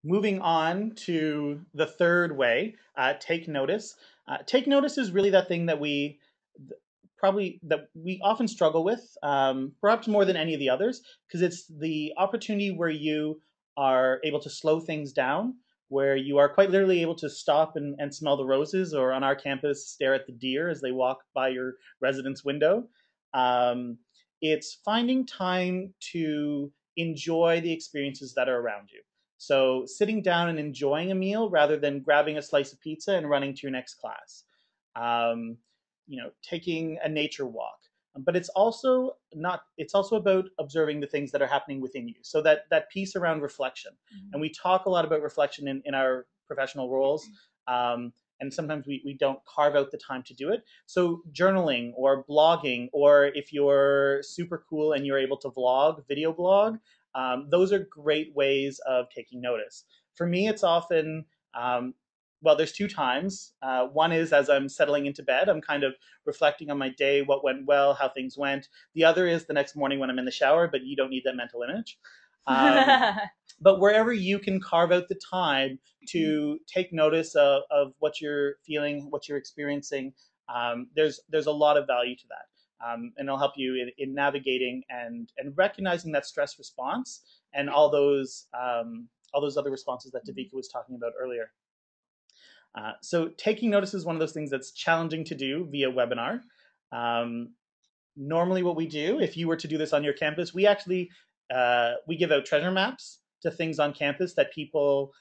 Moving on to the third way, take notice. Take notice is really that thing that probably that we often struggle with, perhaps more than any of the others, because it's the opportunity where you are able to slow things down, where you are quite literally able to stop and smell the roses, or on our campus, stare at the deer as they walk by your residence window. Um, it's finding time to enjoy the experiences that are around you. So sitting down and enjoying a meal rather than grabbing a slice of pizza and running to your next class. Um, taking a nature walk. But it's also not. It's also about observing the things that are happening within you. So that piece around reflection, and we talk a lot about reflection in our professional roles. And sometimes we don't carve out the time to do it. So journaling or blogging, or if you're super cool and you're able to vlog, video blog, those are great ways of taking notice. For me, it's often well, there's two times. One is as I'm settling into bed, I'm kind of reflecting on my day, what went well, how things went. The other is the next morning when I'm in the shower, but you don't need that mental image. But wherever you can carve out the time to take notice of what you're feeling, what you're experiencing, there's a lot of value to that. And it'll help you in navigating and recognizing that stress response and all those other responses that Davika was talking about earlier. So taking notice is one of those things that's challenging to do via webinar. Um, Normally what we do, if you were to do this on your campus, we actually we give out treasure maps to things on campus that people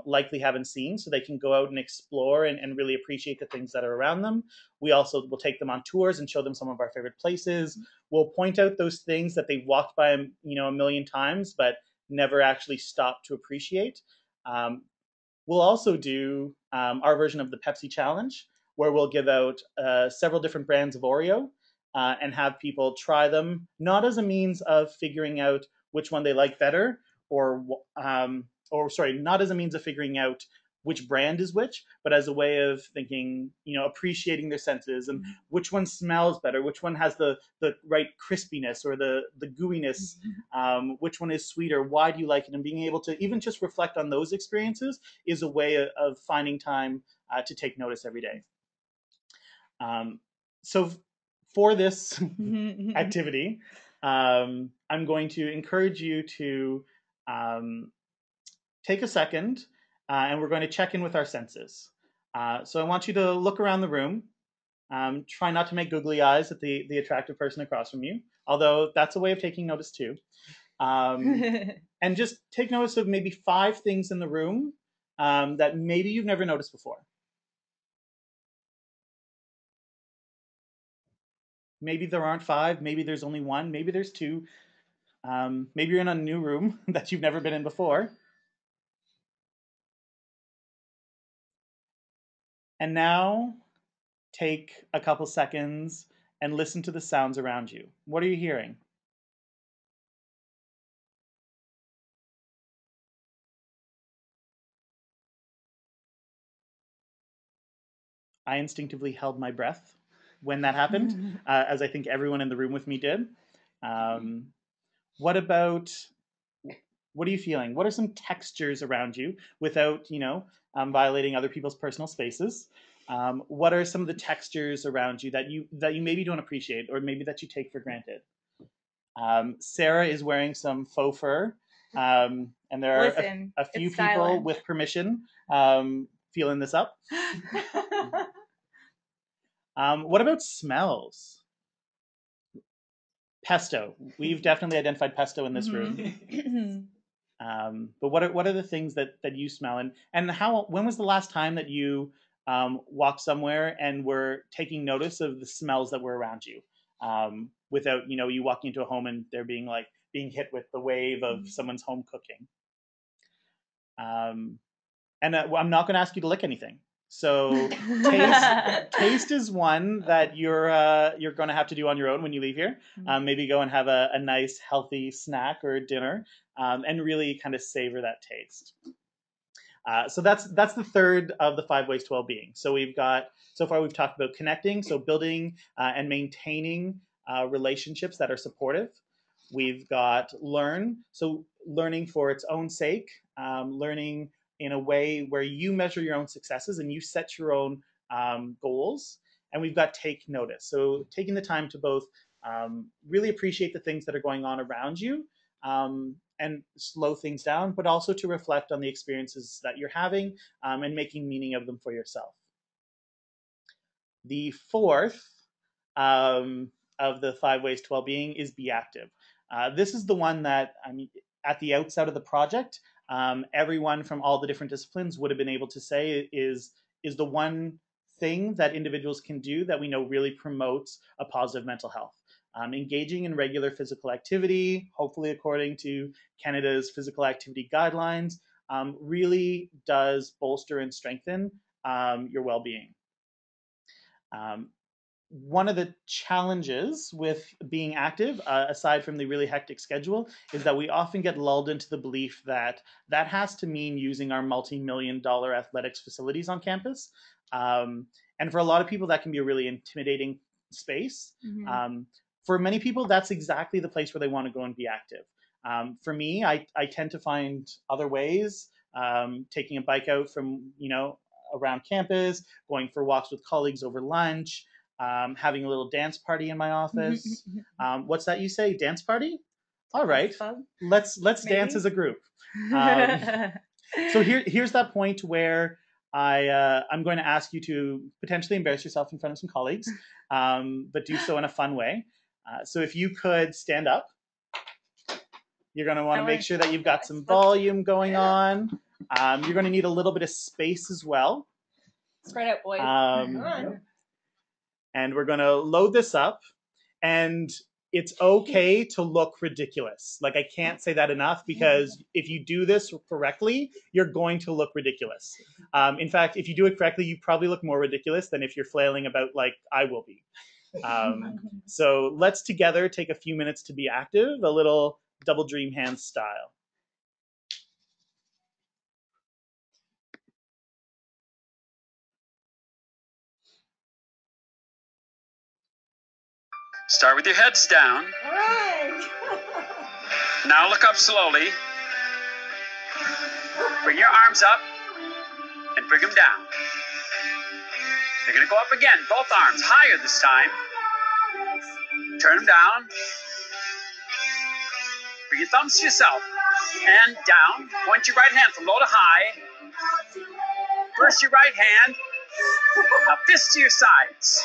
likely haven't seen, so they can go out and explore and really appreciate the things that are around them. We also will take them on tours and show them some of our favorite places. We'll point out those things that they've walked by a million times but never actually stopped to appreciate. We'll also do our version of the Pepsi Challenge, where we'll give out several different brands of Oreo and have people try them, not as a means of figuring out which one they like better, or sorry, not as a means of figuring out which brand is which, but as a way of thinking, appreciating their senses and which one smells better, which one has the right crispiness or the gooiness, which one is sweeter, why do you like it, and being able to even just reflect on those experiences is a way of finding time to take notice every day. So for this activity, I'm going to encourage you to take a second and we're going to check in with our senses. So I want you to look around the room. Try not to make googly eyes at the attractive person across from you, although that's a way of taking notice too. And just take notice of maybe 5 things in the room that maybe you've never noticed before. Maybe there aren't 5, maybe there's only 1, maybe there's 2. Maybe you're in a new room that you've never been in before. And now take a couple seconds and listen to the sounds around you. What are you hearing? I instinctively held my breath when that happened, as I think everyone in the room with me did. What are you feeling? What are some textures around you without, violating other people's personal spaces? What are some of the textures around you that you maybe don't appreciate, or maybe that you take for granted? Sarah is wearing some faux fur, and there are a few people with permission feeling this up. What about smells? Pesto. We've definitely identified pesto in this room. But what are the things that you smell, and when was the last time that you walked somewhere and were taking notice of the smells that were around you, without you walking into a home and there being hit with the wave of someone's home cooking. And I'm not going to ask you to lick anything. So taste is one that you're going to have to do on your own when you leave here. Maybe go and have a nice healthy snack or dinner, and really kind of savor that taste. So that's the third of the 5 ways to well-being. So we've talked about connecting, so building and maintaining relationships that are supportive. We've got learn, so learning for its own sake, learning in a way where you measure your own successes and you set your own goals. And we've got take notice. So taking the time to both really appreciate the things that are going on around you and slow things down, but also to reflect on the experiences that you're having and making meaning of them for yourself. The fourth of the 5 ways to well-being is be active. This is the one that, I mean, at the outset of the project, everyone from all the different disciplines would have been able to say is the one thing that individuals can do that we know really promotes a positive mental health. Engaging in regular physical activity, hopefully according to Canada's physical activity guidelines, really does bolster and strengthen your well-being. One of the challenges with being active, aside from the really hectic schedule, is that we often get lulled into the belief that that has to mean using our multi-million-dollar athletics facilities on campus. And for a lot of people, that can be a really intimidating space. Mm-hmm. For many people, that's exactly the place where they want to go and be active. For me, I tend to find other ways, taking a bike out from, around campus, going for walks with colleagues over lunch, having a little dance party in my office. What's that you say? Dance party? All right, let's dance as a group. So here's that point where I'm going to ask you to potentially embarrass yourself in front of some colleagues, but do so in a fun way. So if you could stand up, you're going to want to make sure that you've got some volume going on. You're going to need a little bit of space as well. Spread out, boys. And we're going to load this up. And it's okay to look ridiculous. Like, I can't say that enough, because if you do this correctly, you're going to look ridiculous. In fact, if you do it correctly, you probably look more ridiculous than if you're flailing about like I will be. So let's together take a few minutes to be active, a little double dream hands style. Start with your heads down. All right. Now look up slowly. Bring your arms up and bring them down. They're going to go up again, both arms, higher this time. Turn them down. Bring your thumbs to yourself and down. Point your right hand from low to high. First your right hand. A fist to your sides.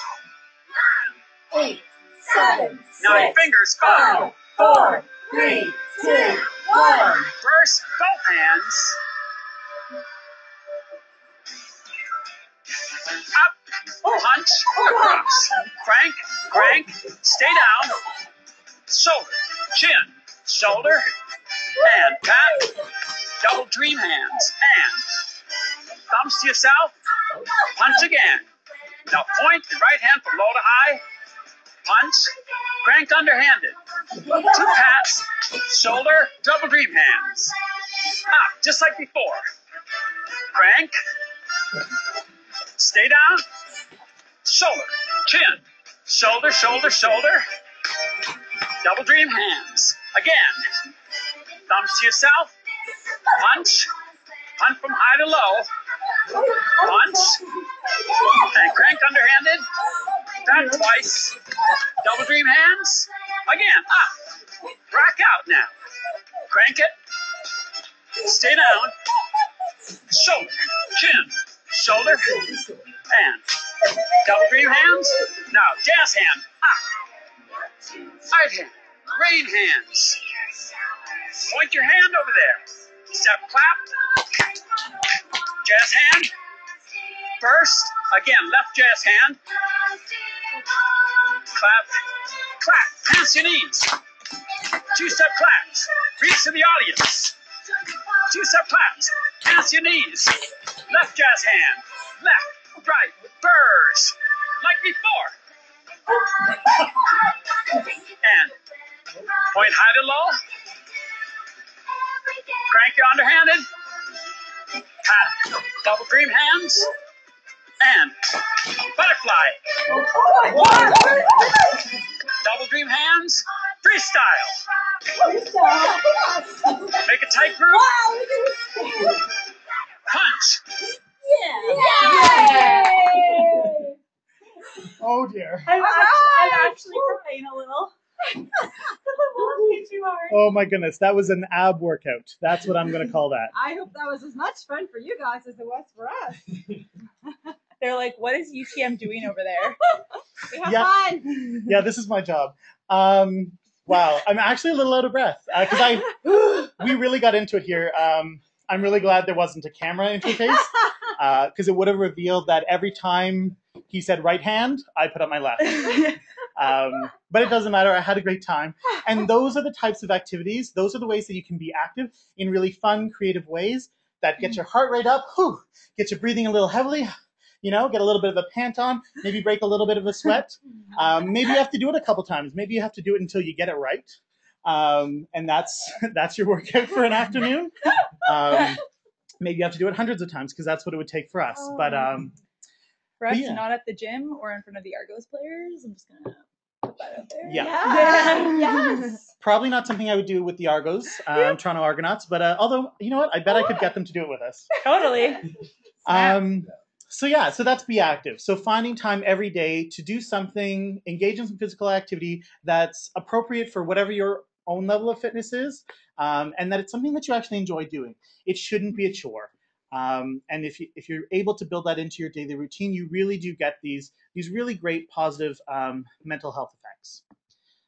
8, 7, now your fingers. 5, 4, 3, 2, 1. First, both hands. Up, punch, across. Crank, crank, stay down. Shoulder, chin, shoulder, and pat. Double dream hands, and thumbs to yourself. Punch again. Now point your right hand from low to high. Punch, crank underhanded. 2 pats, shoulder, double dream hands. Up, just like before. Crank, stay down. Shoulder, chin, shoulder, shoulder, shoulder. Double dream hands. Again. Thumbs to yourself. Punch, punch from high to low. Punch, and crank underhanded. That twice. Double dream hands. Again, up. Rack out now. Crank it. Stay down. Shoulder, chin, shoulder, and double dream hands. Now, jazz hand. Up. Right hand. Rain hands. Point your hand over there. Step clap. Jazz hand. First, again, left jazz hand. Clap, clap, pass your knees. 2-step claps, reach to the audience. 2-step claps, pass your knees. Left jazz hand, left, right, burst, like before. And point high to low. Crank your underhanded. Pat, double dream hands. And butterfly. Double dream hands. Freestyle. Make a tight group. Wow, look at this. Punch. Yeah. Yay! Oh dear. I'm actually crying a little. I'm laughing too hard. Oh my goodness, that was an ab workout. That's what I'm going to call that. I hope that was as much fun for you guys as it was for us. They're like, what is UTM doing over there? We have Yeah. fun. Yeah, this is my job. Wow, I'm actually a little out of breath because we really got into it here. I'm really glad there wasn't a camera interface because it would have revealed that every time he said right hand, I put up my left. But it doesn't matter. I had a great time. And those are the types of activities. Those are the ways that you can be active in really fun, creative ways that get your heart rate up, get you breathing a little heavily, get a little bit of a pant on, maybe break a little bit of a sweat. Maybe you have to do it a couple times. Maybe you have to do it until you get it right. And that's your workout for an afternoon. Maybe you have to do it hundreds of times because that's what it would take for us. But For us, yeah. not at the gym or in front of the Argos players. I'm just gonna put that out there. Yeah. Yes. Probably not something I would do with the Argos, Toronto Argonauts. But although, you know what? I bet I could get them to do it with us. Totally. So that's be active. So finding time every day to do something, engage in some physical activity that's appropriate for whatever your own level of fitness is, and that it's something that you actually enjoy doing. It shouldn't be a chore. And if you're able to build that into your daily routine, you really do get these really great positive mental health effects.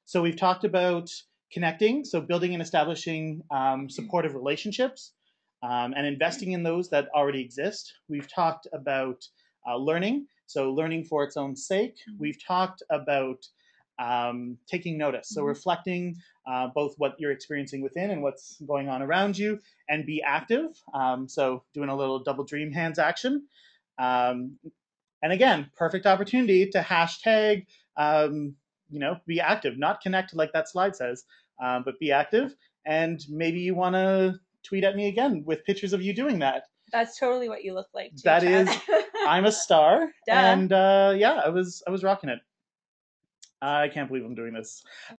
So we've talked about connecting, so building and establishing supportive relationships. And investing in those that already exist. We've talked about learning, so learning for its own sake. We've talked about taking notice, so reflecting both what you're experiencing within and what's going on around you, and be active, so doing a little double dream hands action. And again, perfect opportunity to hashtag, be active, not connect like that slide says, but be active. And maybe you want to tweet at me again with pictures of you doing that. That's totally what you look like too, That Chad. is, I'm a star. Duh. And I was rocking it. I can't believe I'm doing this.